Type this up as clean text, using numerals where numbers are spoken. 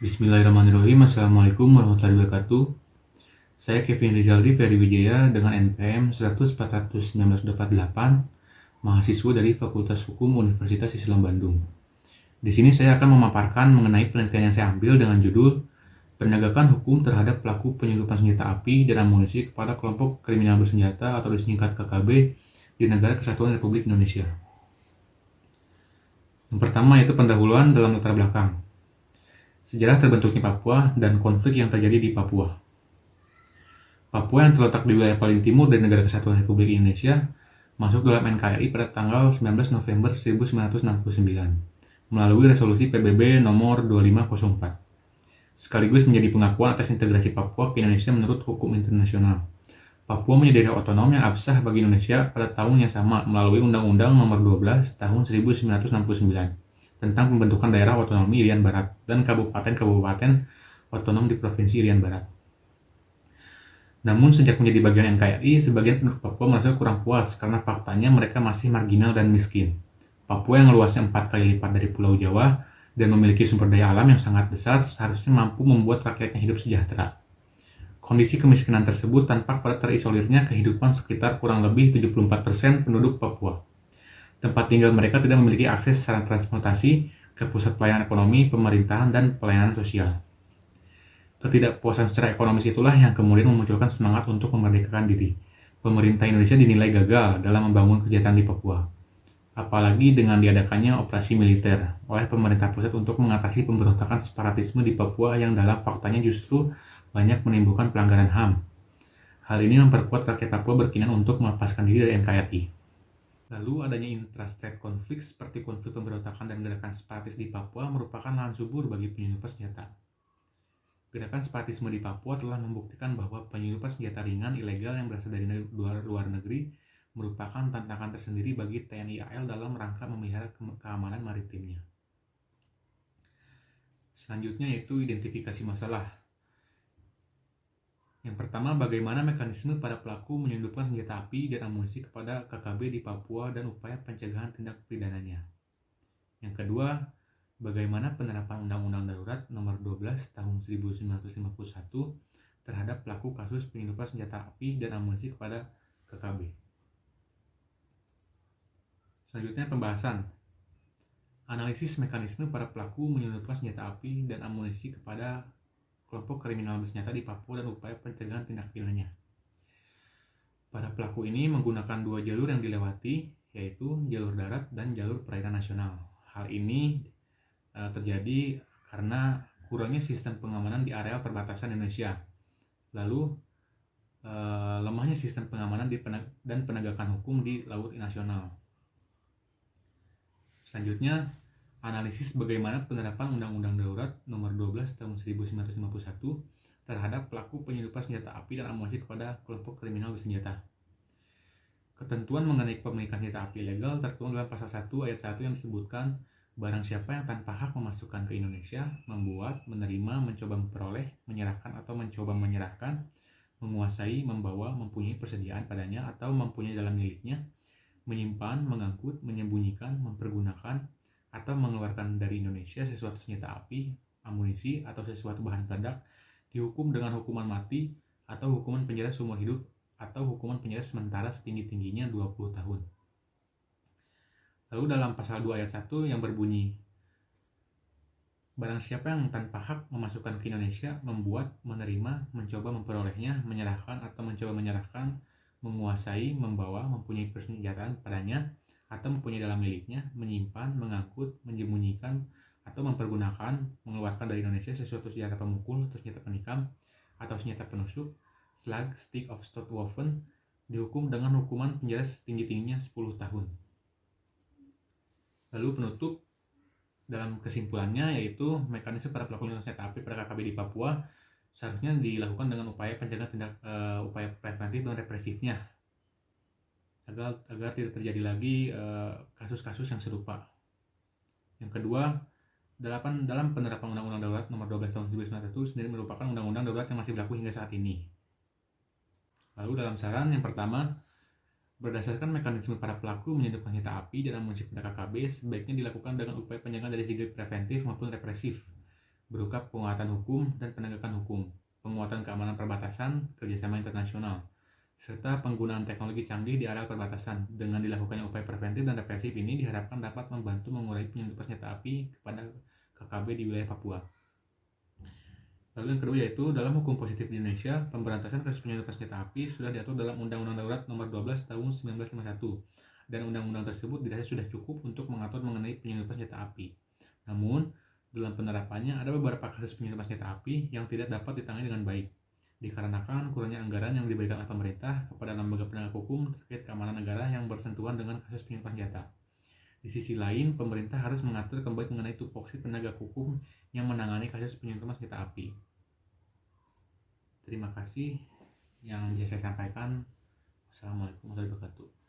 Bismillahirrahmanirrahim. Assalamualaikum warahmatullahi wabarakatuh. Saya Kevin Rizaldi Ferry Wijaya dengan NPM 100-419-48, mahasiswa dari Fakultas Hukum Universitas Islam Bandung. Di sini saya akan memaparkan mengenai penelitian yang saya ambil dengan judul Penegakan Hukum Terhadap Pelaku Penyelundupan Senjata Api dan Amunisi kepada Kelompok Kriminal Bersenjata atau disingkat KKB di Negara Kesatuan Republik Indonesia. Yang pertama yaitu pendahuluan dalam latar belakang. Sejarah terbentuknya Papua dan konflik yang terjadi di Papua. Papua yang terletak di wilayah paling timur dari Negara Kesatuan Republik Indonesia masuk dalam NKRI pada tanggal 19 November 1969 melalui resolusi PBB nomor 2504, sekaligus menjadi pengakuan atas integrasi Papua ke Indonesia menurut hukum internasional. Papua menjadi daerah otonom yang absah bagi Indonesia pada tahun yang sama melalui Undang-Undang nomor 12 tahun 1969 tentang pembentukan daerah otonomi Irian Barat dan kabupaten-kabupaten otonom di Provinsi Irian Barat. Namun sejak menjadi bagian NKRI, sebagian penduduk Papua merasa kurang puas karena faktanya mereka masih marginal dan miskin. Papua yang luasnya 4 kali lipat dari Pulau Jawa dan memiliki sumber daya alam yang sangat besar seharusnya mampu membuat rakyatnya hidup sejahtera. Kondisi kemiskinan tersebut tampak pada terisolirnya kehidupan sekitar kurang lebih 74% penduduk Papua. Tempat tinggal mereka tidak memiliki akses sarana transportasi ke pusat pelayanan ekonomi, pemerintahan, dan pelayanan sosial. Ketidakpuasan secara ekonomis itulah yang kemudian memunculkan semangat untuk memerdekakan diri. Pemerintah Indonesia dinilai gagal dalam membangun kesejahteraan di Papua. Apalagi dengan diadakannya operasi militer oleh pemerintah pusat untuk mengatasi pemberontakan separatisme di Papua yang dalam faktanya justru banyak menimbulkan pelanggaran HAM. Hal ini memperkuat rakyat Papua berkeinginan untuk melepaskan diri dari NKRI. Lalu adanya intrastate konflik seperti konflik pemberontakan dan gerakan separatis di Papua merupakan lahan subur bagi penyelundupan senjata. Gerakan separatisme di Papua telah membuktikan bahwa penyelundupan senjata ringan ilegal yang berasal dari luar negeri merupakan tantangan tersendiri bagi TNI AL dalam rangka memelihara keamanan maritimnya. Selanjutnya yaitu identifikasi masalah. Yang pertama, bagaimana mekanisme para pelaku menyelundupkan senjata api dan amunisi kepada KKB di Papua dan upaya pencegahan tindak pidananya. Yang kedua, bagaimana penerapan Undang-Undang Darurat Nomor 12 Tahun 1951 terhadap pelaku kasus penyelundupan senjata api dan amunisi kepada KKB. Selanjutnya, pembahasan. Analisis mekanisme para pelaku menyelundupkan senjata api dan amunisi kepada kelompok kriminal bersenjata di Papua dan upaya pencegahan tindak pidananya. Para pelaku ini menggunakan dua jalur yang dilewati, yaitu jalur darat dan jalur perairan nasional. Hal ini terjadi karena kurangnya sistem pengamanan di area perbatasan Indonesia. Lalu lemahnya sistem pengamanan dan penegakan hukum di laut nasional. Selanjutnya, analisis bagaimana penerapan Undang-Undang Darurat Nomor 12 Tahun 1951 terhadap pelaku penyelundupan senjata api dan amunisi kepada kelompok kriminal bersenjata. Ketentuan mengenai kepemilikan senjata api ilegal tertuang dalam pasal 1 ayat 1 yang disebutkan barang siapa yang tanpa hak memasukkan ke Indonesia, membuat, menerima, mencoba memperoleh, menyerahkan atau mencoba menyerahkan, menguasai, membawa, mempunyai persediaan padanya atau mempunyai dalam miliknya, menyimpan, mengangkut, menyembunyikan, mempergunakan, atau mengeluarkan dari Indonesia sesuatu senjata api, amunisi, atau sesuatu bahan peledak dihukum dengan hukuman mati atau hukuman penjara seumur hidup atau hukuman penjara sementara setinggi-tingginya 20 tahun. Lalu dalam pasal 2 ayat 1 yang berbunyi, barang siapa yang tanpa hak memasukkan ke Indonesia, membuat, menerima, mencoba memperolehnya, menyerahkan atau mencoba menyerahkan, menguasai, membawa, mempunyai persenjataan padanya, atau mempunyai dalam miliknya, menyimpan, mengangkut, menyembunyikan, atau mempergunakan, mengeluarkan dari Indonesia sesuatu senjata pemukul atau senjata penikam, atau senjata penusuk, slag, stick of stout woven, dihukum dengan hukuman penjara setinggi-tingginya 10 tahun. Lalu penutup dalam kesimpulannya yaitu mekanisme para pelaku senjata api pada KKB di Papua seharusnya dilakukan dengan upaya pencegahan upaya preventif dan represifnya agar tidak terjadi lagi kasus-kasus yang serupa. Yang kedua, dalam penerapan Undang-Undang Darurat Nomor 12 Tahun 1991 sendiri merupakan undang-undang darurat yang masih berlaku hingga saat ini. Lalu dalam saran yang pertama, berdasarkan mekanisme para pelaku menyelundupkan senjata api dan amunisi kepada KKB sebaiknya dilakukan dengan upaya pencegahan dari segi preventif maupun represif. berupa penguatan hukum dan penegakan hukum, penguatan keamanan perbatasan, kerjasama internasional, serta penggunaan teknologi canggih di area perbatasan. Dengan dilakukannya upaya preventif dan represif ini diharapkan dapat membantu mengurangi penyelundupan senjata api kepada KKB di wilayah Papua. Lalu yang kedua yaitu dalam hukum positif di Indonesia, pemberantasan kasus penyelundupan senjata api sudah diatur dalam Undang-Undang Darurat Nomor 12 Tahun 1951, dan undang-undang tersebut dirasa sudah cukup untuk mengatur mengenai penyelundupan senjata api. Namun, dalam penerapannya ada beberapa kasus penyelundupan senjata api yang tidak dapat ditangani dengan baik, dikarenakan kurangnya anggaran yang diberikan oleh pemerintah kepada lembaga penegak hukum terkait keamanan negara yang bersentuhan dengan kasus penyelundupan senjata. Di sisi lain, pemerintah harus mengatur kembali mengenai tupoksi penegak hukum yang menangani kasus penyelundupan senjata api. Terima kasih yang bisa saya sampaikan. Wassalamualaikum warahmatullahi wabarakatuh.